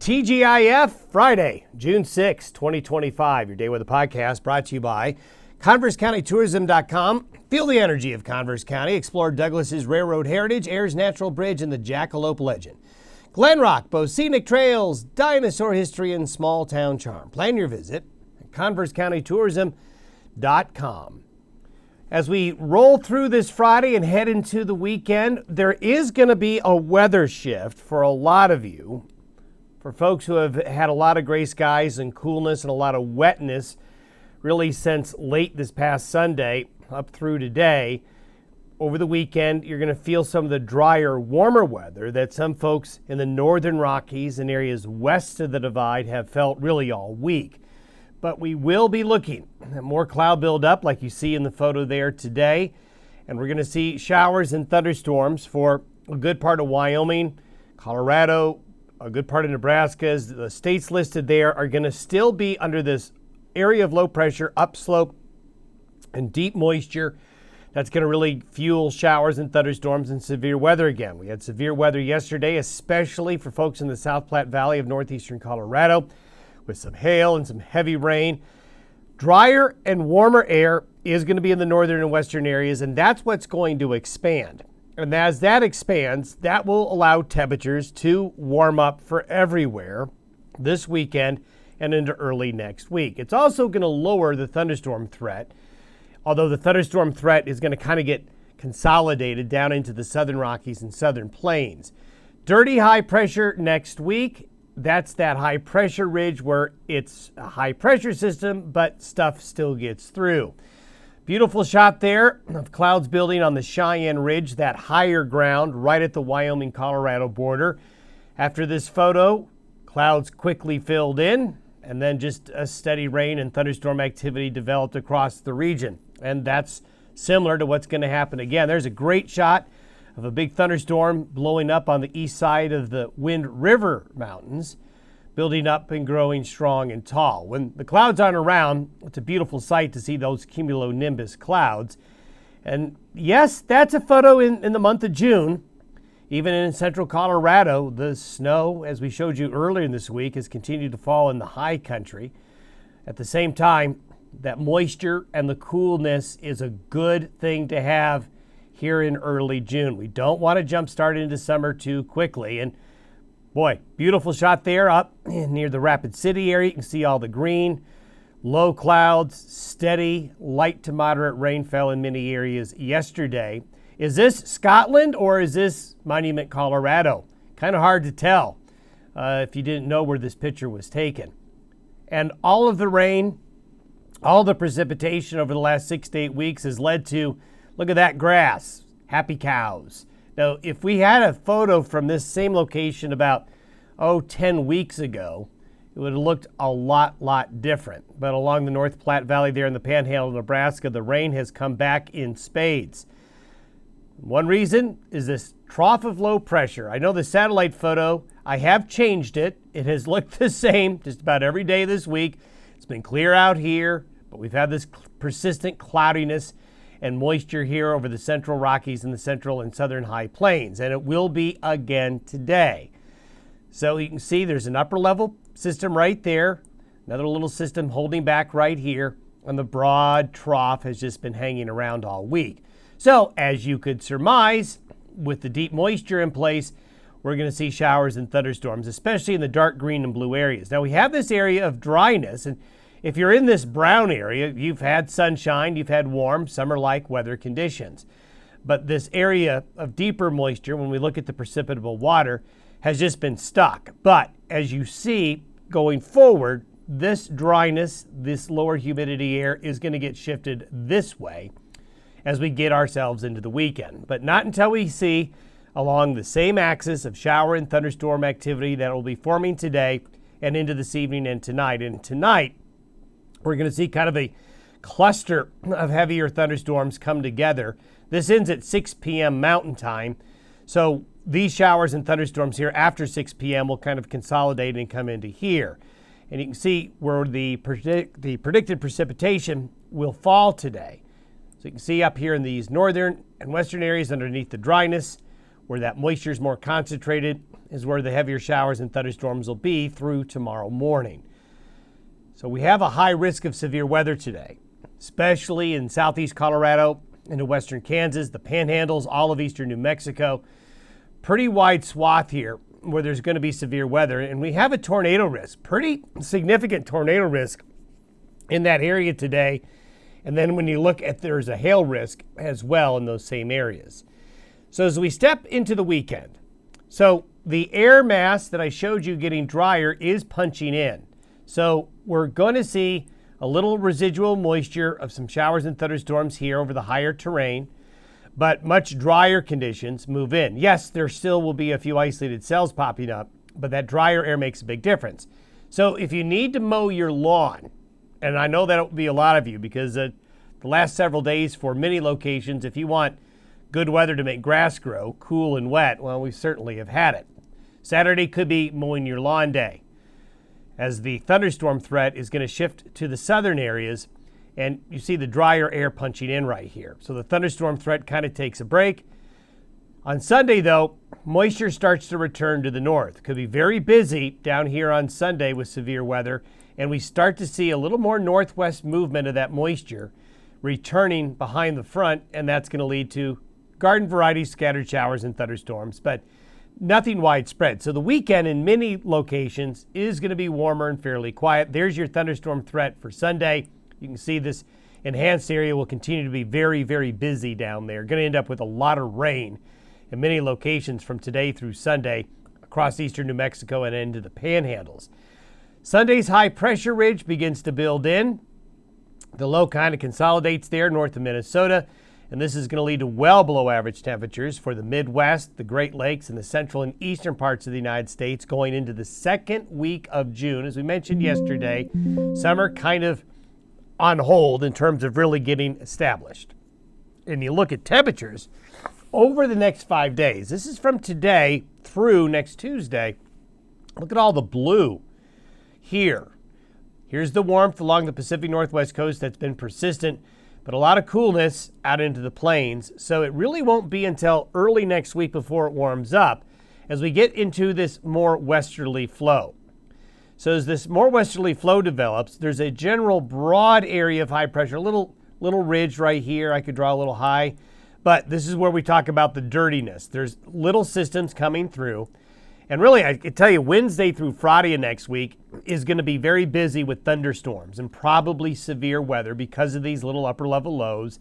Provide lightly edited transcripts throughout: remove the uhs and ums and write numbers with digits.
TGIF Friday, June 6, 2025. Your Day Weather Podcast brought to you by ConverseCountyTourism.com. Feel the energy of Converse County. Explore Douglas's railroad heritage, Ayers Natural Bridge, and the Jackalope legend. Glen Rock boasts scenic trails, dinosaur history, and small town charm. Plan your visit at ConverseCountyTourism.com. As we roll through this Friday and head into the weekend, there is going to be a weather shift for a lot of you. For folks who have had a lot of gray skies and coolness and a lot of wetness really since late this past Sunday up through today, over the weekend, you're going to feel some of the drier, warmer weather that some folks in the northern Rockies and areas west of the Divide have felt really all week. But we will be looking at more cloud buildup like you see in the photo there today. And we're going to see showers and thunderstorms for a good part of Wyoming, Colorado, a good part of Nebraska. The states listed there are going to still be under this area of low pressure, upslope, and deep moisture. That's going to really fuel showers and thunderstorms and severe weather again. We had severe weather yesterday, especially for folks in the South Platte Valley of northeastern Colorado, with some hail and some heavy rain. Drier and warmer air is going to be in the northern and western areas, and that's what's going to expand. And as that expands, that will allow temperatures to warm up for everywhere this weekend and into early next week. It's also going to lower the thunderstorm threat, although the thunderstorm threat is going to kind of get consolidated down into the southern Rockies and southern plains. Dirty high pressure next week. That's that high pressure ridge where it's a high pressure system, but stuff still gets through. Beautiful shot there of clouds building on the Cheyenne Ridge, that higher ground right at the Wyoming-Colorado border. After this photo, clouds quickly filled in, and then just a steady rain and thunderstorm activity developed across the region. And that's similar to what's going to happen again. There's a great shot of a big thunderstorm blowing up on the east side of the Wind River Mountains, building up and growing strong and tall. When the clouds aren't around, it's a beautiful sight to see those cumulonimbus clouds. And yes, that's a photo in the month of June. Even in central Colorado, the snow, as we showed you earlier in this week, has continued to fall in the high country. At the same time, that moisture and the coolness is a good thing to have here in early June. We don't want to jumpstart into summer too quickly. And boy, beautiful shot there up near the Rapid City area. You can see all the green, low clouds, steady, light to moderate rain fell in many areas yesterday. Is this Scotland or is this Monument, Colorado? Kind of hard to tell if you didn't know where this picture was taken. And all of the rain, all the precipitation over the last 6 to 8 weeks has led to, look at that grass, happy cows. Now, if we had a photo from this same location about, 10 weeks ago, it would have looked a lot different. But along the North Platte Valley there in the Panhandle of Nebraska, the rain has come back in spades. One reason is this trough of low pressure. I know the satellite photo, I have changed it. It has looked the same just about every day this week. It's been clear out here, but we've had this persistent cloudiness and moisture here over the central Rockies and the central and southern high plains, and it will be again today. So you can see there's an upper level system right there, another little system holding back right here, and the broad trough has just been hanging around all week. So as you could surmise, with the deep moisture in place, we're going to see showers and thunderstorms, especially in the dark green and blue areas. Now we have this area of dryness, and if you're in this brown area, you've had sunshine, you've had warm, summer-like weather conditions. But this area of deeper moisture, when we look at the precipitable water, has just been stuck. But as you see, going forward, this dryness, this lower humidity air is going to get shifted this way as we get ourselves into the weekend. But not until we see along the same axis of shower and thunderstorm activity that will be forming today and into this evening and tonight. And tonight, we're going to see kind of a cluster of heavier thunderstorms come together. This ends at 6 p.m. Mountain Time. So these showers and thunderstorms here after 6 p.m. will kind of consolidate and come into here. And you can see where the predicted precipitation will fall today. So you can see up here in these northern and western areas underneath the dryness, Where that moisture is more concentrated is where the heavier showers and thunderstorms will be through tomorrow morning. So we have a high risk of severe weather today, especially in southeast Colorado, into western Kansas, the panhandles, all of eastern New Mexico. Pretty wide swath here where there's going to be severe weather. And we have a tornado risk, pretty significant tornado risk in that area today. And then when you look at, there's a hail risk as well in those same areas. So as we step into the weekend, so the air mass that I showed you getting drier is punching in. So we're going to see a little residual moisture of some showers and thunderstorms here over the higher terrain, but much drier conditions move in. Yes, there still will be a few isolated cells popping up, but that drier air makes a big difference. So if you need to mow your lawn, and I know that'll be a lot of you because the last several days for many locations, if you want good weather to make grass grow, cool and wet, well, we certainly have had it. Saturday could be mowing your lawn day, as the thunderstorm threat is going to shift to the southern areas, and you see the drier air punching in right here. So the thunderstorm threat kind of takes a break. On Sunday, though, moisture starts to return to the north. Could be very busy down here on Sunday with severe weather, and we start to see a little more northwest movement of that moisture returning behind the front, and that's going to lead to garden variety scattered showers and thunderstorms, but nothing widespread. So the weekend in many locations is going to be warmer and fairly quiet. There's your thunderstorm threat for Sunday. You can see this enhanced area will continue to be very, very busy down there. Going to end up with a lot of rain in many locations from today through Sunday across eastern New Mexico and into the panhandles. Sunday's high pressure ridge begins to build in. The low kind of consolidates there north of Minnesota. And this is going to lead to well below average temperatures for the Midwest, the Great Lakes, and the central and eastern parts of the United States going into the second week of June. As we mentioned yesterday, summer kind of on hold in terms of really getting established. And you look at temperatures over the next 5 days. This is from today through next Tuesday. Look at all the blue here. Here's the warmth along the Pacific Northwest coast that's been persistent, but a lot of coolness out into the plains. So it really won't be until early next week before it warms up as we get into this more westerly flow. So as this more westerly flow develops, there's a general broad area of high pressure, a little ridge right here. I could draw a little high, but this is where we talk about the dirtiness. There's little systems coming through. And really, I can tell you, Wednesday through Friday of next week is going to be very busy with thunderstorms and probably severe weather because of these little upper level lows.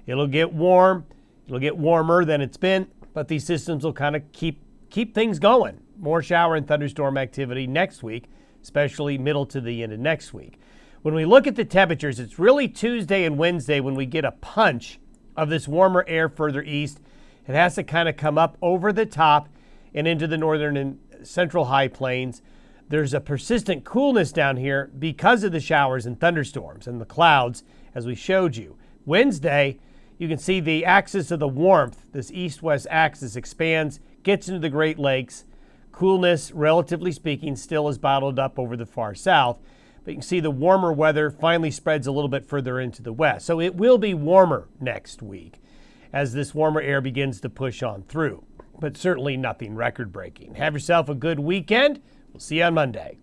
It'll get warm. It'll get warmer than it's been, but these systems will kind of keep things going. More shower and thunderstorm activity next week, especially middle to the end of next week. When we look at the temperatures, it's really Tuesday and Wednesday when we get a punch of this warmer air further east. It has to kind of come up over the top and into the northern and central high plains. There's a persistent coolness down here because of the showers and thunderstorms and the clouds, as we showed you. Wednesday, you can see the axis of the warmth, this east-west axis expands, gets into the Great Lakes. Coolness, relatively speaking, still is bottled up over the far south, but you can see the warmer weather finally spreads a little bit further into the west. So it will be warmer next week as this warmer air begins to push on through, but certainly nothing record-breaking. Have yourself a good weekend. We'll see you on Monday.